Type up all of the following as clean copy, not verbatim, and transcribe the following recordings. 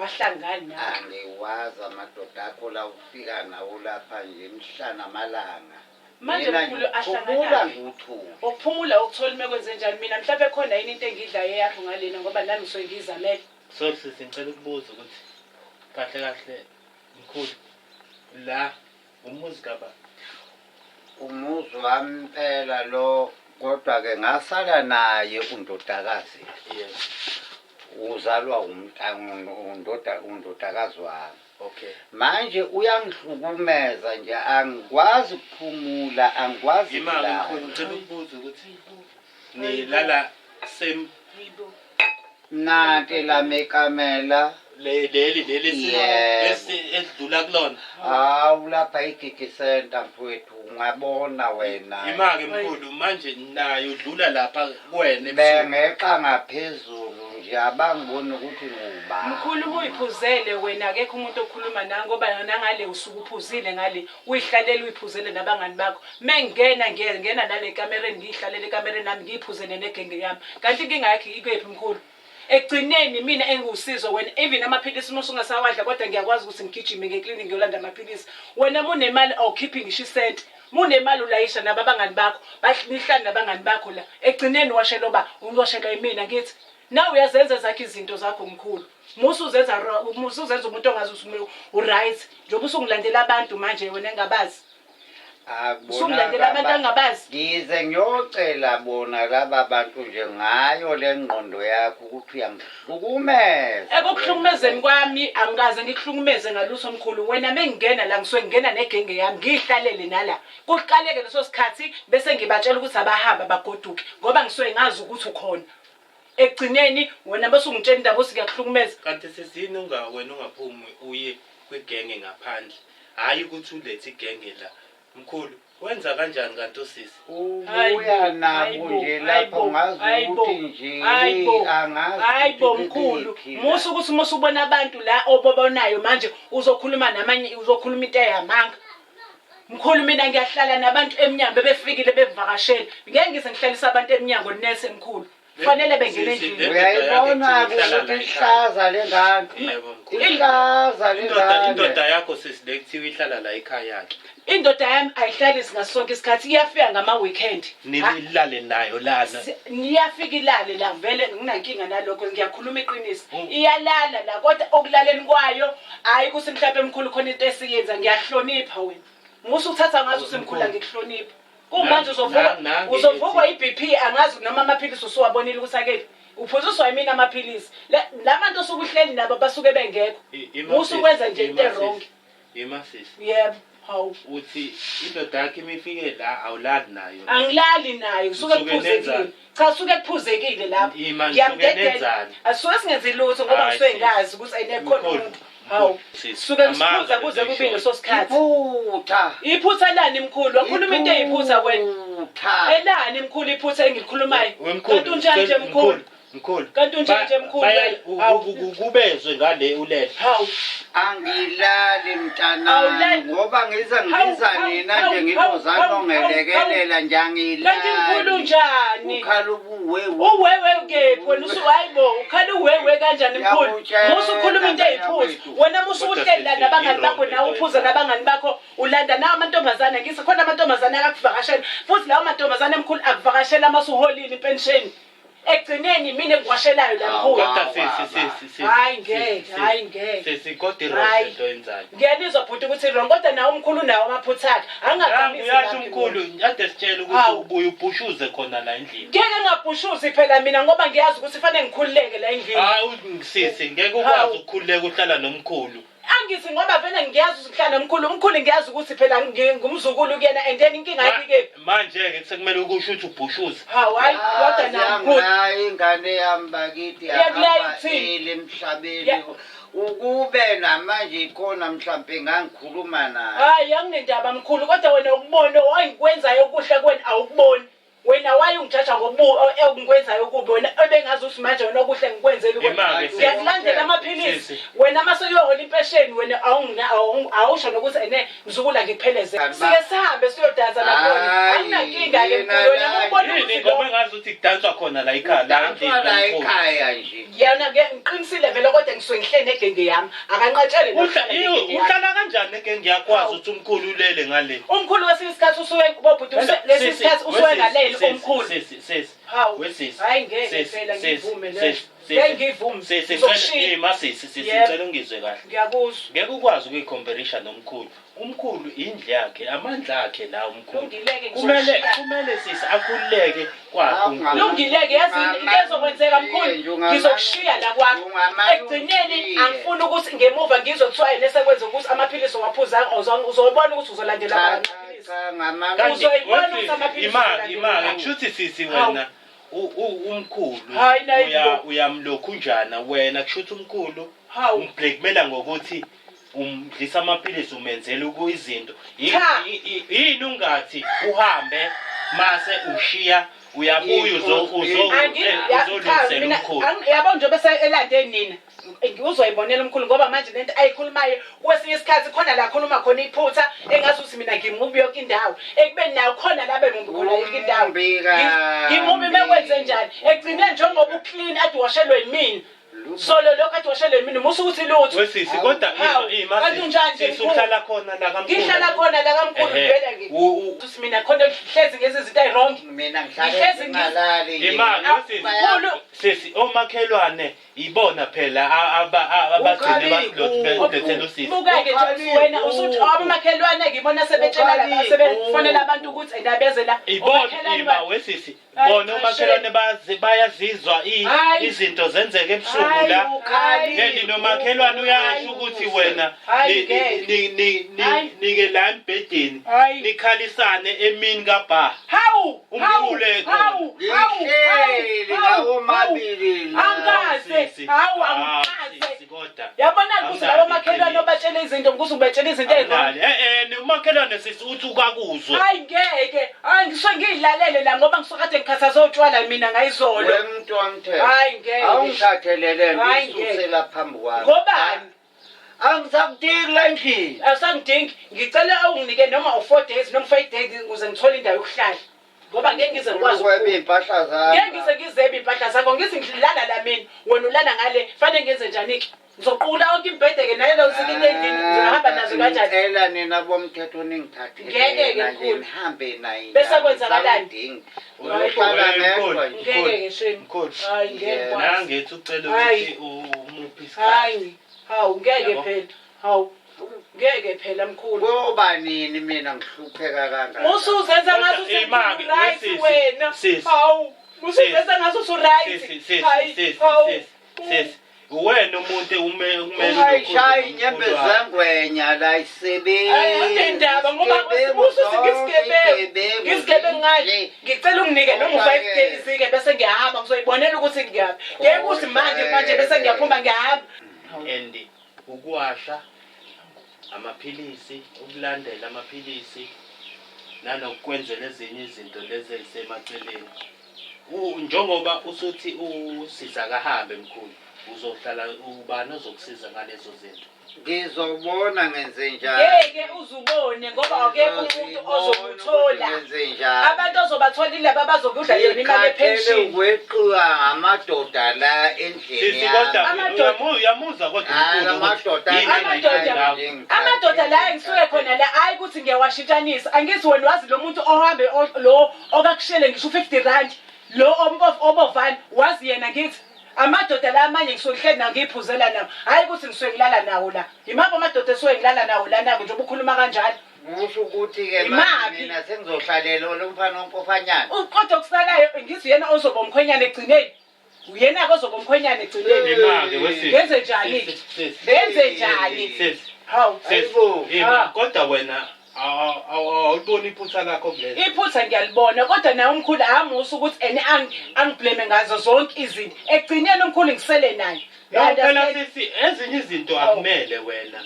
awahlangani nawe. Angiwazi amadoda akho la ufika nawo lapha nje emhlana amalanga. Manje mkhulu ahlangana nguthu. Ukuphumula ukuthola imekwenze njani mina mhlawumbe khona yini into engidlayo yakho ngalena ngoba nami ngisuke ngizamele. So sisicela ukubuza ukuthi kahle mkhulu la umuzi kaba Umuzi wami phela lo kodwa ke ngasala naye undodakazi. yes Uzalwa undodakazi wami. okay Manje uyangihlukumeza nje angikwazi ukuphumula angikwazi imali mkhulu ngicela ukubuza ukuthi nilala same Yibo. nanti la mekamela leli esidlula kulona hawu lapha igigi center mfowethu ungabona wena imake mkhulu manje nayo udlula lapha kuwena bengeqa ngaphezulu nje abangibona ukuthi ngubani Mkhulu uyiphuzele wena akekho umuntu okhuluma nawe ngoba nangale usuku uphuzile ngale uyihlalela uyiphuzele nabangani bakho mengena ngiyengena nale kamereni ngihlalele ekamereni nami ngiyiphuzele negenge yami kanti inkinga yakhe ikephi mkhulu ekugcineni mina engiwusizo wena even amaphilisi uma usungasawadla kodwa ngiyakwazi ukuthi ngigijime ngeklinikhi ngiyolanda amaphilisi wena munemali awukhiphi ngisho isenti munemali ulayisha nabangani bakho bahlala nabangani bakho la ekugcineni washeloba ungoshela yimina ngithi nawe uyazenza zakhe izinto zakho mkhulu musuzenza umuntu ongazi ukuthi uright njengoba usungilandela abantu manje wena engabazi usungilandela abantu angabazi ngize ngiyocela bona laba bantu nje ngayo lengqondo yakho ukuthi uyangihlukumeza ekuhlukumezeni kwami angikaze ngikuhlukumeze ngaluso mkhulu wena mengingena la ngisuke ngingena negenge yami ngihlalele nala kuqaleke leso sikhathi bese ngibatshela ukuthi abahamba bagoduke ngoba ngisuke ngazi ukuthi ukhona ekugcineni wena bese ungitshela indaba usikuhlukumeza kanti sesini wena ungaphumi uye kwigenge ngaphandle hayi ukuthi ulethe igenge la mkhulu wenza kanjani kanti usisi ubuya nabo nje lapho ngazi ukuthi nje angazi hayibo mkhulu musu ukuthi musubona abantu la obobonayo manje uzokhuluma namanye uzokhuluma into eyamanga mkhulu mina ngiyahlala nabantu eminyango befikile bevakashela ngeke ngize ngihlalisa abantu eminyango nese mkhulu kufanele bengene endlini uyayibona ukuthi ihlaza lengane ihlaza lengane indoda yakho sesile kuthiwa ihlala la ekhaya yakhe indoda yami ayihlali singasonke isikhathi iyafika ngama weekend nilale nayo lana niyafika ilale la vele nginankinga nalokho ngiyakhuluma iqiniso iyalala la kodwa okulaleni kwayo hayi kuthi mhlawumbe emkhulu khona into esiyenza ngiyahlonipha wena musu uthatha ngazo usemkhulu ngikuhlonipha kumanje uzovukwa iBP angazi noma amaphilisi usuwabonile ukuthi akephi uphuziswa yimina amaphilisi labantu osukuhleli nabo basuke bengekho usukwenza nje into wrong imasisi yebo hawu uthi indoda yakhe imifike la awulali nayo angilali nayo usuke kuphuzekile cha usuke kuphuzekile lapho ngiyamdedela asuke singenzi lutho ngoba ngisuke ngazi ukuthi ayinekhona umuntu hawu suke kusibuza kuze kube lesosikhathi iphutha lani mkhulu wakhuluma into eyiphutha wena elani mkhulu iphutha engilikhulumayo kanti unjanje mkhulu kanti unjanje mkhulu kubezwe ngale ulele hawu angilali mntanami ngoba ngiza nina nje ngitozana ongelekelela nje angilali kanti mkhulu njani ukhala ubuwewe uwewe kephi wena usuhayibo ukhala uwewe kanjani mkhulu musu ukhuluma into eyiphutha wena musu uhlela nabangani bakho nawe uphuza nabangani bakho ulanda nawo amantombazana ngise khona amantombazana akuvakashela futhi lawo amantombazana emkhulu akuvakashela amasuholile ipension ekugcineni mina engiwashelayo la mkhulu hayi ngeke sesikode road into enzayo ngiyalizwa bhuti ukuthi wrong kodwa nawo umkhulu nawo amaphutha akhe angaqhamisi yathi umkhulu ade sitshela ukuthi ubuye ubhushuze khona la endlini ngeke ngabhushuzi phela mina ngoba ngiyazi ukuthi fanele ngikhululeke la endlini hayi ngisisi ngeke ukwazi ukukhululeka uhlala nomkhulu angithi ngoba vele ngiyazi ukuthi uhlala umkhulu ngiyazi ukuthi phela ngumzukulu kuyena and then inkinga yakhe manje ke sekumele ukusho ukuthi ubhushuze hayi kodwa namkhulu hayi ingane yami bakithi ahamba emhlabeni ukube namanje ikhona mhlambe ngangikhuluma naye hayi anginendaba mkhulu kodwa wena ukubona owayikwenzayo okuhle kwena awukuboni wena waye ungijaja ngokwenzayo kubi wena ebengazi ukuthi manje wena okuhle ngikwenzele ngiyakulandela amaphilisi wena maseyohola impesheni wena awusho nokuthi ene ngizukula ngipheleze sike sihambe siyodansa nakhona anginankinga ngiyakuzwela-ke mkhulu wena mubona yini ukuthi ngoba ngazi ukuthi kudanswa khona la ekhaya la Danswa la endlini ekhaya nje. yena-ke ngiqinisile vele kodwa ngisuke ngihle negenge yami akanqatshele uhlala kanjani eke ngiyakwazi ukuthi umkhulu ulele ngale umkhulu kwesinye isikhathi usuke bobhuti lesi sikhathi usuke ngaleli omkhulu hawu hayi ngeke phela ngivume leyo ngeke ngivume ngizokushiya sicela ungizwe kahle ngiyakuzwa ngeke ukwazi ukuyicomparison nomkhulu umkhulu indle yakhe amandla akhe la umkhulu Lungileke kumele sisi akhululeke kwakhe umkhulu lungileke yazi into ezokwenzeka mkhulu ngizokushiya la kwakho ekugcineni angifuni ukuthi ngemuva ngizwe kuthiwa yena esekwenza ukuthi amaphilisi owaphuza uzobona ukuthi uzolandela amaphilisi uzoyibona ukuthi amaphilisi imake kushuthi sisi wena umkhulu uyamlokhunjana wena kushuthi umkhulu umblackmaila ngokuthi umdlisa amaphilisi umenzela izinto yini ungathi uhambe mase ushiya uyabuya uzolungisela umkhulu yabo nje bese elande nina uzoyibonela umkhulu ngoba manje lento ayikhulumayo kwesinye isikhathi khona la khuluma khona iphutha engathi uthi mina ngimubi yonke indawo ekubeni nayo khona la bemubi khona yonke indawo ngimubi mekwenze njani ekugcineni njengoba uclean ade washelwe yimina solo lokho ade washelwe yimina musu ukuthi lutho wesisi kodwa sisi uhlala khona la kamkhulu ngihlala khona la kamkhulu vele uthi mina khona hlezi ngezi zinto ayirong mina ngihlala ngalali imali sisi omakhelwane ibona phela abagcine basilethela usisi buka-ke nje wena usuthi abamakhelwane ngibona sebetshela laba sebefonela abantu ukuthi endabeze la ibona wesisi bona omakhelwane bayazizwa izinto zenzeka ebusuku la yeni nomakhelwane uyasho ukuthi wena nike la embhedeni nikhalisane emini kabha hawu umkhule angikaze hawu angikaze yabona ukuthi labo makhelwane obatshela izinto ukuthi ubetshela izinto umakhelwane sisi uthi ukakuzwa hayi ngeke ngisuke ngiyilalele la ngoba ngisuke kade ngikhathaza utshwala mina ngayizolo wemntu wamthetho hayi ngeke awungithathelele ngisusela phambi kwami ngobani angisakudingi la endlini asangidingi ngicela unginike noma u4 days noma 5 days ukuze ngithole indawo yokuhlala ngoba ngeke ngize ngikwazi ukweba impahla zakho ngeke ngize ngizebe impahla zakho ngithi ngilala la mina wena ulala ngale fanele ngenze njani ke ngizoqula yonke imbhedeke nayo lo sikile endlini ngihamba nazo kanjani ngicela nina bomthetho ningithathe ngeke mkhulu nihambe naye bese kwenzakalani uhlala ngedwa ngeke ke shame hayi ngeke nangethi ucela ukuthi umuphi isikhathi hawu ngeke phela hawu ngeke phela mkhulu ngoba nini mina ngihlupheka kangaka musuzenza ngathi right wena hawu musuzenza ngathi usu-right hayi wena umuntu umele ungayishaya inyembe zengwenya la isebenzi indaba ngoba usuthi ngisigebengu ngathi ngicela unginike noma u5 days-ke bese ngiyahamba ngizoyibonela ukuthi ngiyaphi ngeke kuthi manje bese ngiyaphuma ngiyahamba and ukuwasha amaphilisi ukulandela amaphilisi nanokwenzela ezinye izinto lezi ezisemaceleni njengoba usuthi usiza kahambe mkhulu uzohlala ubani ozokusiza ngalezo zinto ngizobona ngenze njani ngeke uzubone ngoba akekho umuntu ozokuthola abantu ozobathola ilaba abazokudla yona imali epension weqiwa amadoda la endlini uyamuzwa amadoda la engisuke khona la hayi ukuthi ngiyawashintshanisa angithi wena wazi lo muntu ohambe lo okakushele ngisho 50 rand lo obovani wazi yena ngithi amadoda la amanye ngisuke ngihleli na ngiyiphuzela nawo hayi ukuthi ngisuke ngilala nawo la imaphi amadoda esuke ngilala nawo la nako nje ubukhuluma kanjani kusho ukuthi-ke mina sengizohlalela lo mfana ompofanyana kodwa kusalayo ngithi yena ozoba umkhwenyana egcineni uyena-ke ozoba umkhwenyana egcineni ngenze njani ngenze njani hawu kodwa wena awuliboni iphutha lakho kulezi iphutha ngiyalibona kodwa naye umkhulu amusa ukuthi angiblame ngazo zonke izinto ekugcineni umkhulu ngisele naye phela sisi ezinye izinto akumele wena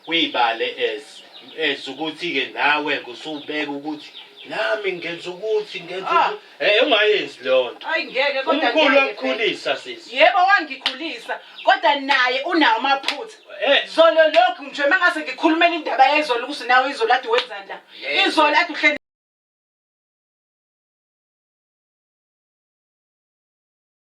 uyibale ukuthi-ke nawe ngusubeka ukuthi nami ngenza ukuthi ungayenzi leyo nto hayi ngeke kodwa umkhulu wakukhulisa sisi yebo wangikhulisa kodwa naye unawo amaphutha zolo lokhu nje mangase ngikhulumela indaba yezolo ukuthi nawe izolo ade wenzani la izolo ade uhleli